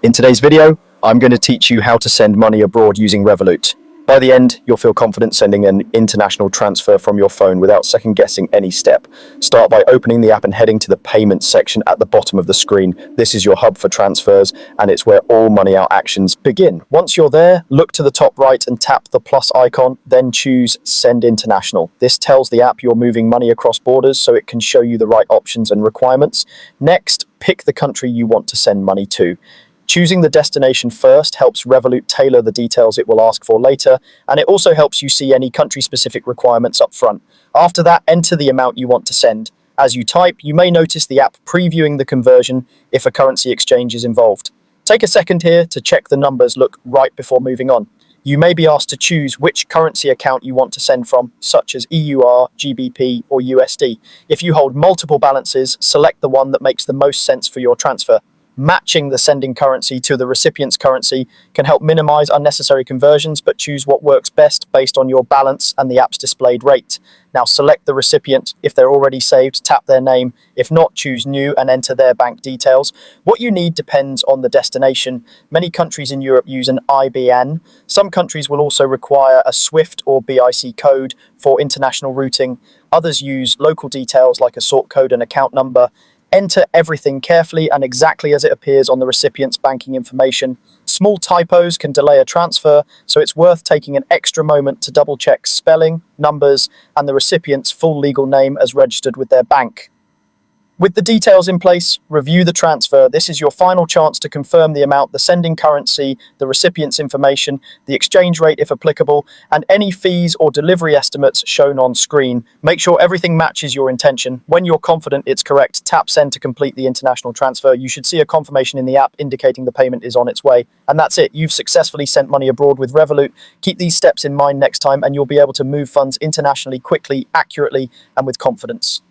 In today's video, I'm going to teach you how to send money abroad using Revoult. By the end, you'll feel confident sending an international transfer from your phone without second guessing any step. Start by opening the app and heading to the payments section at the bottom of the screen. This is your hub for transfers, and it's where all money out actions begin. Once you're there, look to the top right and tap the plus icon, then choose Send International. This tells the app you're moving money across borders so it can show you the right options and requirements. Next, pick the country you want to send money to. Choosing the destination first helps Revoult tailor the details it will ask for later, and it also helps you see any country-specific requirements up front. After that, enter the amount you want to send. As you type, you may notice the app previewing the conversion if a currency exchange is involved. Take a second here to check the numbers look right before moving on. You may be asked to choose which currency account you want to send from, such as EUR, GBP, or USD. If you hold multiple balances, select the one that makes the most sense for your transfer. Matching the sending currency to the recipient's currency can help minimize unnecessary conversions, but choose what works best based on your balance and the app's displayed rate. Now select the recipient. If they're already saved, tap their name. If not, choose new and enter their bank details. What you need depends on the destination. Many countries in Europe use an IBAN. Some countries will also require a SWIFT or BIC code for international routing. Others use local details like a sort code and account number. Enter everything carefully and exactly as it appears on the recipient's banking information. Small typos can delay a transfer, so it's worth taking an extra moment to double-check spelling, numbers, and the recipient's full legal name as registered with their bank. With the details in place, review the transfer. This is your final chance to confirm the amount, the sending currency, the recipient's information, the exchange rate if applicable, and any fees or delivery estimates shown on screen. Make sure everything matches your intention. When you're confident it's correct, tap Send to complete the international transfer. You should see a confirmation in the app indicating the payment is on its way. And that's it. You've successfully sent money abroad with Revoult. Keep these steps in mind next time, and you'll be able to move funds internationally quickly, accurately, and with confidence.